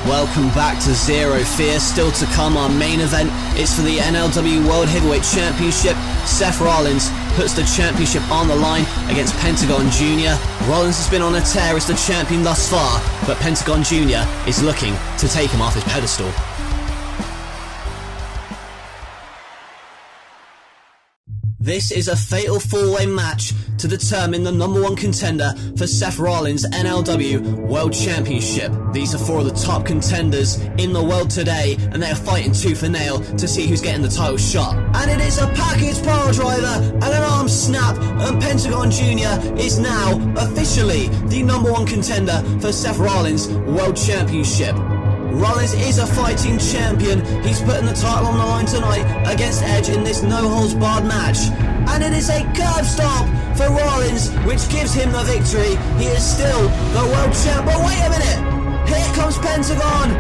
Welcome back to Zero Fear. Still to come, our main event is for the NLW World Heavyweight Championship. Seth Rollins puts the championship on the line against Pentagon Jr. Rollins has been on a tear as the champion thus far, but Pentagon Jr. is looking to take him off his pedestal. This is a fatal four-way match to determine the number one contender for Seth Rollins' NLW World Championship. These are four of the top contenders in the world today, and they are fighting tooth and nail to see who's getting the title shot. And it is a package power driver and an arm snap, and Pentagon Jr. is now officially the number one contender for Seth Rollins' World Championship. Rollins is a fighting champion. He's putting the title on the line tonight against Edge in this no-holds-barred match. And it is a curb stop for Rollins, which gives him the victory. He is still the world champ. But wait a minute! Here comes Pentagon,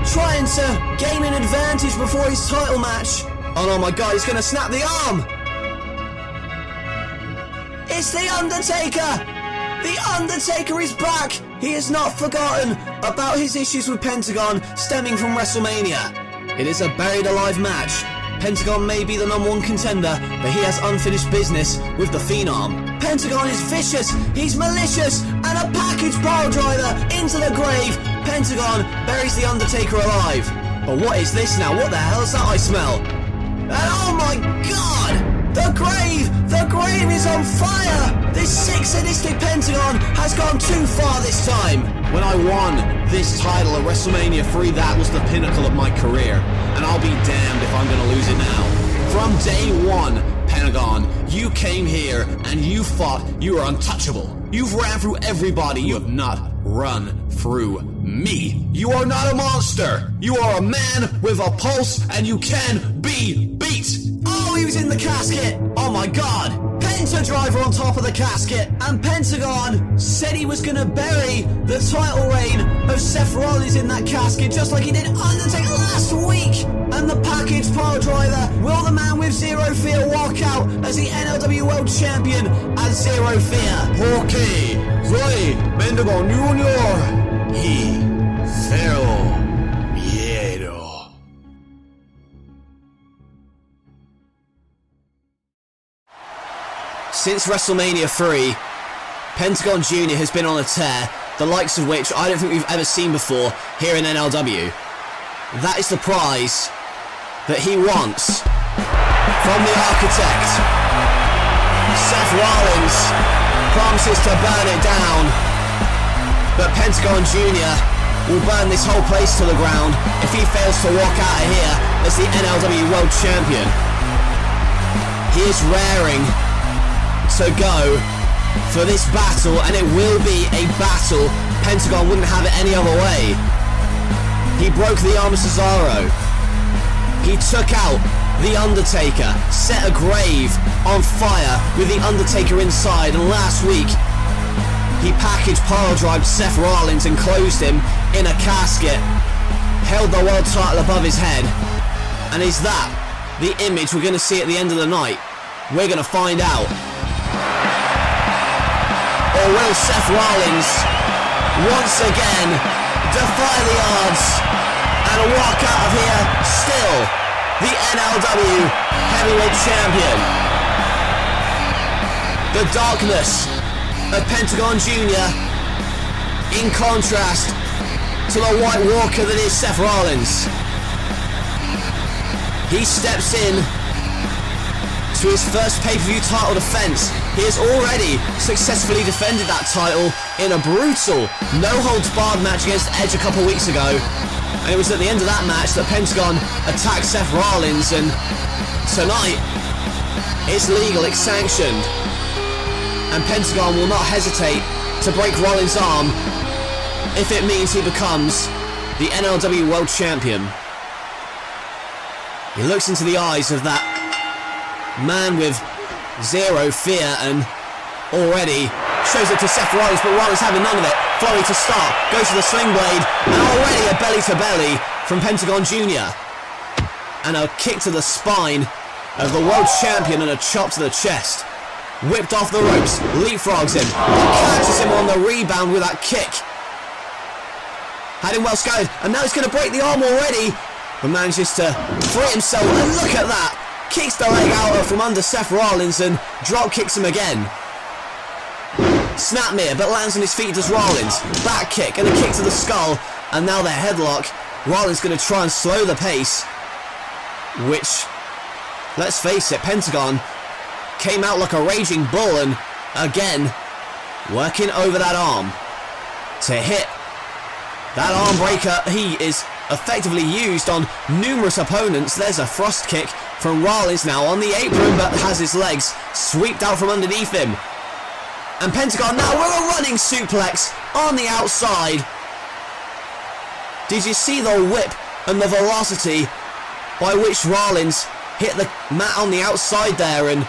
trying to gain an advantage before his title match. Oh my god, he's going to snap the arm! It's The Undertaker! The Undertaker is back! He has not forgotten about his issues with Pentagon stemming from WrestleMania. It is a buried alive match. Pentagon may be the number one contender, but he has unfinished business with the Phenom. Pentagon is vicious, he's malicious, and a package pile driver into the grave. Pentagon buries The Undertaker alive. But what is this now? What the hell is that I smell? And oh my god! The grave is on fire! This sick, sadistic Pentagon has gone too far this time. When I won this title at WrestleMania 3, that was the pinnacle of my career. And I'll be damned if I'm going to lose it now. From day one, Pentagon, you came here and you fought. You were untouchable. You've ran through everybody. You have not run through me. You are not a monster. You are a man with a pulse, and you can be beat. Oh, he was in the casket. Oh my god. Penta driver on top of the casket. And Pentagon said he was going to bury the title reign of Seth Rollins in that casket, just like he did Undertaker last week. And the package pile driver, will the man with Zero Fear walk out as the NLW World Champion at Zero Fear? Okay, soy Pentagon Jr. y Cero Miedo. Since WrestleMania 3, Pentagon Jr. has been on a tear, the likes of which I don't think we've ever seen before here in NLW. That is the prize that he wants from the architect. Seth Rollins promises to burn it down, but Pentagon Jr. will burn this whole place to the ground if he fails to walk out of here as the NLW World Champion. He is raring to go for this battle, and it will be a battle. Pentagon wouldn't have it any other way. He broke the arm of Cesaro. He took out The Undertaker, set a grave on fire with The Undertaker inside, and last week he packaged pile-drived Seth Rollins and closed him in a casket, held the world title above his head. And is that the image we're going to see at the end of the night? We're going to find out. Or will Seth Rollins once again defy the odds and walk out of here still the NLW Heavyweight Champion? The darkness of Pentagon Jr. in contrast to the White Walker that is Seth Rollins. He steps in to his first pay-per-view title defense. He has already successfully defended that title in a brutal no-holds-barred match against Edge a couple weeks ago. And it was at the end of that match that Pentagon attacked Seth Rollins, and tonight it's legal, it's sanctioned. And Pentagon will not hesitate to break Rollins' arm if it means he becomes the NLW World Champion. He looks into the eyes of that man with Zero Fear and already shows it to Seth Rollins, but Rollins having none of it. Flurry to start, goes to the sling blade, and already a belly-to-belly from Pentagon Jr. And a kick to the spine of the world champion and a chop to the chest. Whipped off the ropes, leapfrogs him, catches him on the rebound with that kick. Had him well scouted, and now he's going to break the arm already, but manages to free himself, and look at that! Kicks the leg out from under Seth Rollins and drop kicks him again. Snapmare, but lands on his feet does Rollins. Back kick and a kick to the skull, and now their headlock. Rollins going to try and slow the pace, which, let's face it, Pentagon came out like a raging bull, and again, working over that arm to hit that arm breaker he is effectively used on numerous opponents. There's a thrust kick from Rollins now on the apron, but has his legs swept out from underneath him. And Pentagon now with a running suplex on the outside. Did you see the whip and the velocity by which Rollins hit the mat on the outside there? And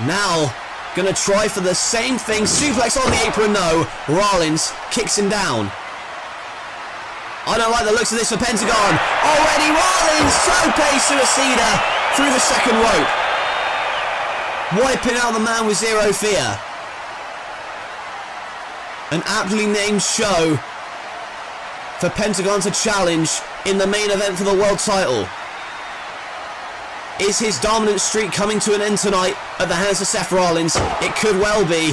now gonna try for the same thing. Suplex on the apron, no. Rollins kicks him down. I don't like the looks of this for Pentagon. Already Rollins, tope suicida through the second rope. Wiping out the man with zero fear. An aptly named show for Pentagon to challenge in the main event for the world title. Is his dominant streak coming to an end tonight at the hands of Seth Rollins? It could well be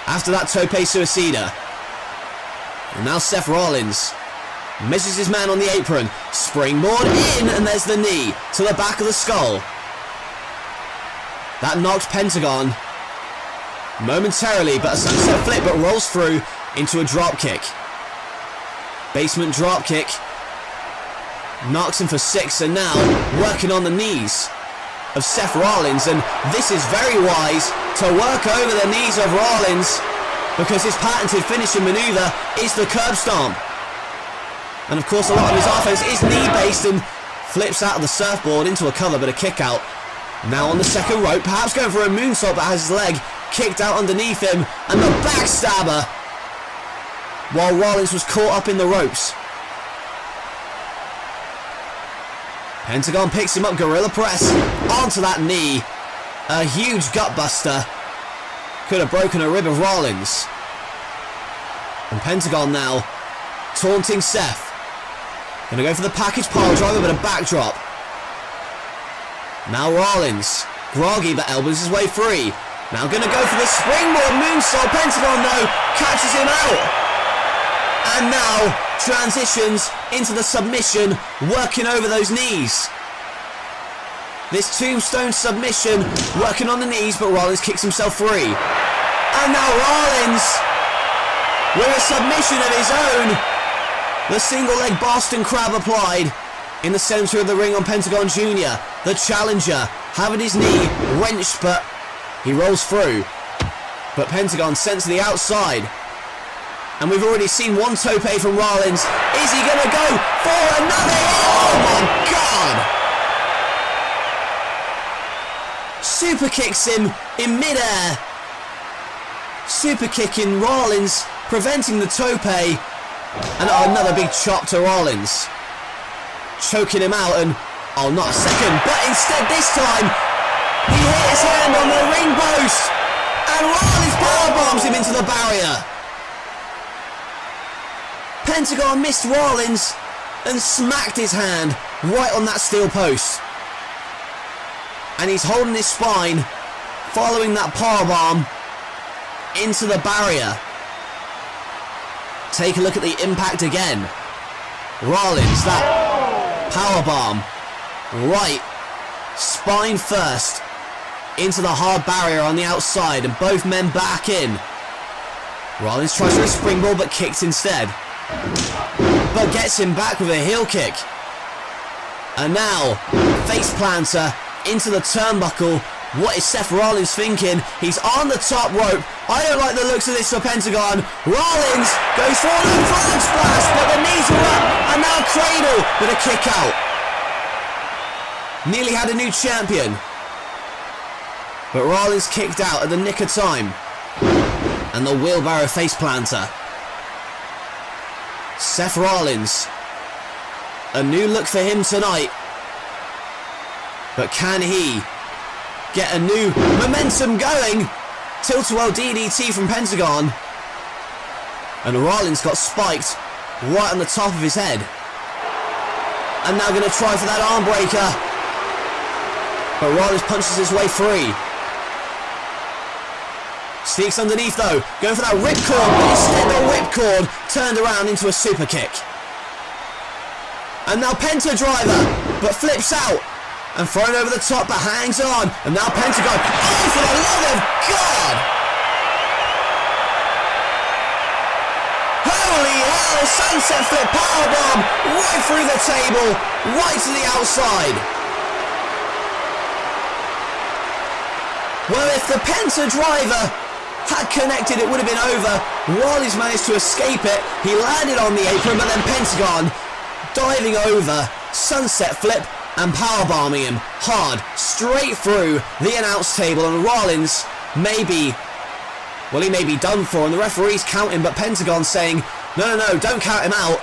after that tope suicida. And now Seth Rollins misses his man on the apron. Springboard in, and there's the knee to the back of the skull. That knocks Pentagon momentarily, but a sunset flip, but rolls through into a drop kick. Basement drop kick. Knocks him for 6, and now working on the knees of Seth Rollins, and this is very wise to work over the knees of Rollins because his patented finishing maneuver is the curb stomp. And of course a lot of his offense is knee-based, and flips out of the surfboard into a cover, but a kick out. Now on the second rope, perhaps going for a moonsault, but has his leg kicked out underneath him, and the backstabber while Rollins was caught up in the ropes. Pentagon picks him up, gorilla press onto that knee. A huge gutbuster. Could have broken a rib of Rollins. And Pentagon now taunting Seth. Gonna go for the package pile driver, but a backdrop. Now Rollins, groggy but elbows his way free. Now gonna go for the springboard moonsault. Pentagon though catches him out. And now transitions into the submission, working over those knees. This tombstone submission, working on the knees, but Rollins kicks himself free. And now Rollins, with a submission of his own, the single leg Boston Crab applied in the center of the ring on Pentagon Jr. The challenger having his knee wrenched, but he rolls through. But Pentagon sent to the outside. And we've already seen one tope from Rollins. Is he going to go for another? Oh my God! Super kicks him in midair. Super kicking Rollins, preventing the tope. And another big chop to Rollins. Choking him out, and oh, not a second. But instead this time, he hit his hand on the ring post. And Rollins powerbombs him into the barrier. Pentagon missed Rollins and smacked his hand right on that steel post. And he's holding his spine, following that powerbomb into the barrier. Take a look at the impact again. Rollins, that powerbomb, right, spine first, into the hard barrier on the outside, and both men back in. Rollins tries for a springboard, but kicks instead. But gets him back with a heel kick. And now, face planter into the turnbuckle. What is Seth Rollins thinking? He's on the top rope. I don't like the looks of this for Pentagon. Rollins goes for the frog splash, but the knees are up. And now cradle with a kick out. Nearly had a new champion. But Rollins kicked out at the nick of time. And the wheelbarrow face planter. Seth Rollins. A new look for him tonight. But can he get a new momentum going? Tilt-a-whirl DDT from Pentagon. And Rollins got spiked right on the top of his head. And now going to try for that arm breaker. But Rollins punches his way free. Sneaks underneath though, going for that ripcord, but instead the ripcord turned around into a super kick. And now Penta driver, but flips out. And thrown over the top, but hangs on. And now Pentagon, oh for the love of God! Holy hell, sunset flip powerbomb right through the table, right to the outside. Well, if the Penta driver had connected, it would have been over. Rollins managed to escape it. He landed on the apron, but then Pentagon diving over, sunset flip, and powerbombing him hard, straight through the announce table. And Rollins may be done for, and the referee's counting, but Pentagon saying, no, don't count him out.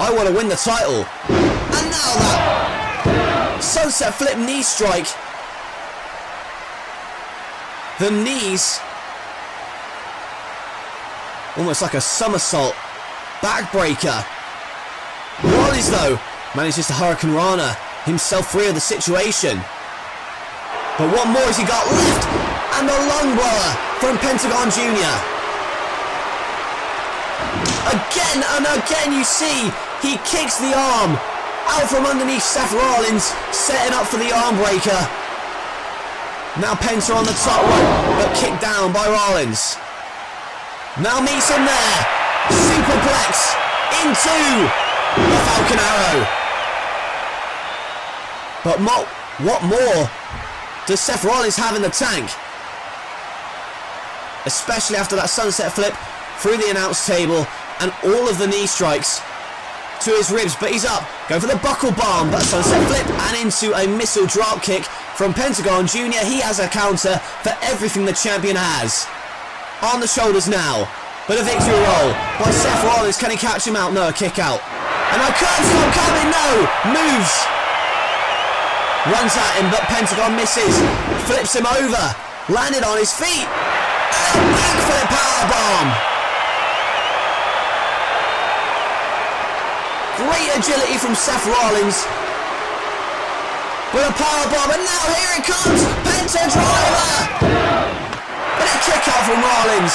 I want to win the title. And now that sunset flip knee strike. The knees, almost like a somersault backbreaker. Rollins though manages to Hurricane Rana himself free of the situation. But what more has he got left? And the lung blower from Pentagon Jr. Again and again you see he kicks the arm out from underneath Seth Rollins, setting up for the arm breaker. Now Penta on the top rope, but kicked down by Rollins. Now meets him there. Superplex into the Falcon Arrow. But what more does Seth Rollins have in the tank? Especially after that sunset flip through the announce table and all of the knee strikes to his ribs. But he's up, going for the buckle bomb, but sunset flip and into a missile drop kick from Pentagon Jr. He has a counter for everything the champion has. On the shoulders now, but a victory roll by Seth Rollins. Can he catch him out? No, a kick out. And a curb stop coming, no! Moves. Runs at him, but Pentagon misses. Flips him over. Landed on his feet. And a backflip powerbomb. Great agility from Seth Rollins. With a powerbomb, and now here it comes! Penta driver! But a kick out from Rollins.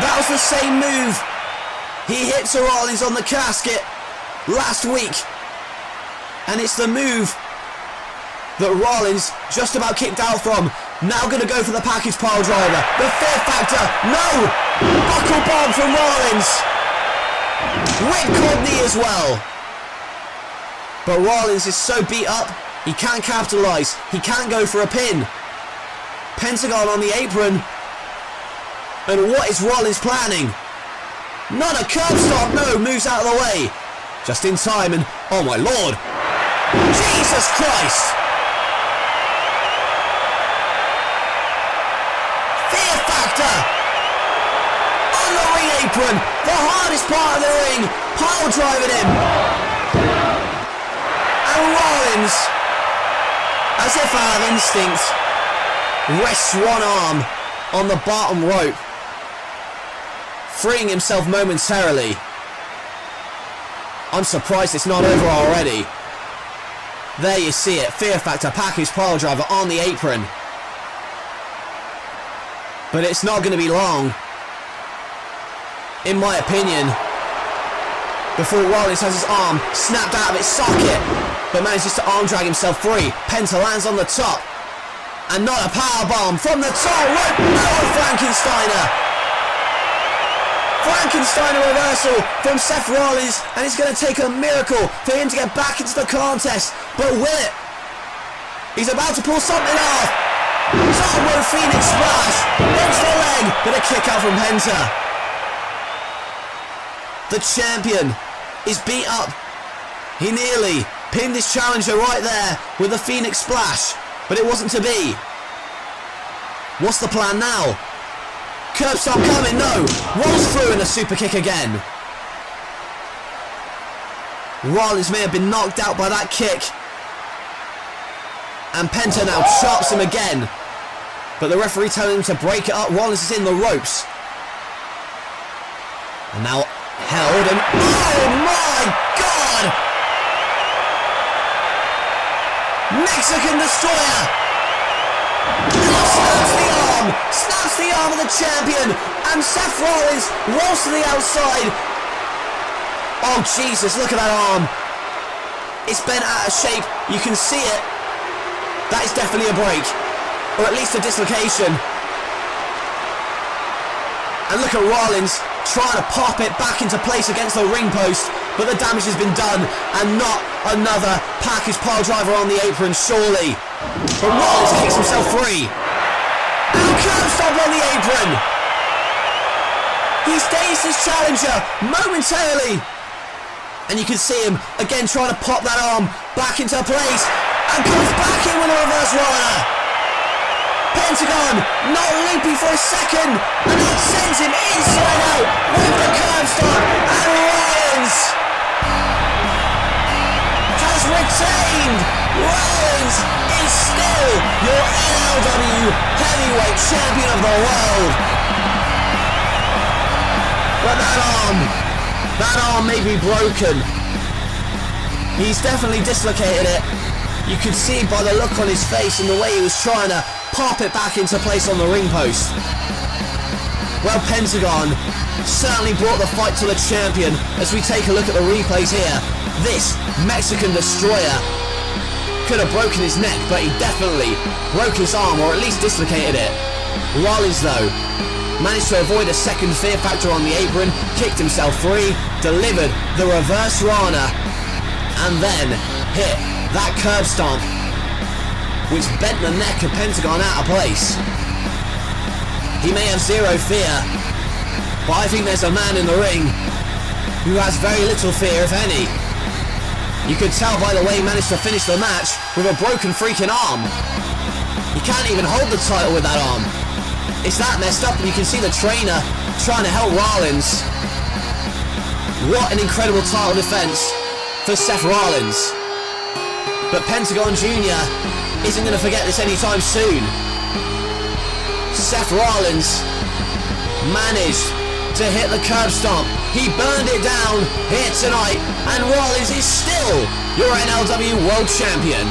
That was the same move he hit to Rollins on the casket last week. And it's the move that Rollins just about kicked out from. Now going to go for the package pile driver. The Fear Factor. No! Buckle bomb from Rollins. Ripcord knee as well. But Rollins is so beat up, he can't capitalise. He can't go for a pin. Pentagon on the apron. And what is Rollins planning? Not a curb stop, no, moves out of the way. Just in time, and oh my lord. Jesus Christ. Fear Factor. On the ring apron, the hardest part of the ring. Pile driving him. And Rollins, as if out of instinct, rests one arm on the bottom rope, freeing himself momentarily. I'm surprised it's not over already. There you see it, Fear Factor package pile driver on the apron. But it's not going to be long, in my opinion, before Rollins has his arm snapped out of its socket, but manages to arm drag himself free. Penta lands on the top. And not a powerbomb from the top rope. No, Frankensteiner. Frankensteiner reversal from Seth Rollins. And it's going to take a miracle for him to get back into the contest. But will it? He's about to pull something off. Top rope Phoenix splash. Into the leg. But a kick out from Penta. The champion is beat up. He nearly pinned his challenger right there with a Phoenix splash, but it wasn't to be. What's the plan now? Curb stop coming, no! Rolls through in a super kick again. Rollins may have been knocked out by that kick. And Penta now chops him again. But the referee telling him to break it up. Rollins is in the ropes. And now held and... Oh my God! Mexican Destroyer! Snaps the arm of the champion, and Seth Rollins rolls to the outside. Oh Jesus, look at that arm. It's bent out of shape, you can see it. That is definitely a break, or at least a dislocation. And look at Rollins trying to pop it back into place against the ring post, but the damage has been done, and not another package pile driver on the apron, surely. But Rollins kicks himself free. And curb stomp on the apron. He's dazed his challenger momentarily. And you can see him again trying to pop that arm back into place, and comes back in with a reverse roller. Pentagon not loopy for a second, and that sends him inside out with the curb stomp, and Rollins has retained. Rollins is still your NLW heavyweight champion of the world. But that arm may be broken. He's definitely dislocated it. You could see by the look on his face and the way he was trying to pop it back into place on the ring post. Well, Pentagon certainly brought the fight to the champion. As we take a look at the replays here, this Mexican Destroyer could have broken his neck, but he definitely broke his arm, or at least dislocated it. Rollins, though, managed to avoid a second fear factor on the apron, kicked himself free, delivered the reverse Rana, and then hit that curb stomp, which bent the neck of Pentagon out of place. He may have zero fear, but I think there's a man in the ring who has very little fear, if any. You could tell by the way he managed to finish the match with a broken freaking arm. He can't even hold the title with that arm. It's that messed up, and you can see the trainer trying to help Rollins. What an incredible title defense for Seth Rollins. But Pentagon Jr. isn't going to forget this anytime soon. Seth Rollins managed to hit the curb stomp. He burned it down here tonight, and Rollins is still your NLW World Champion.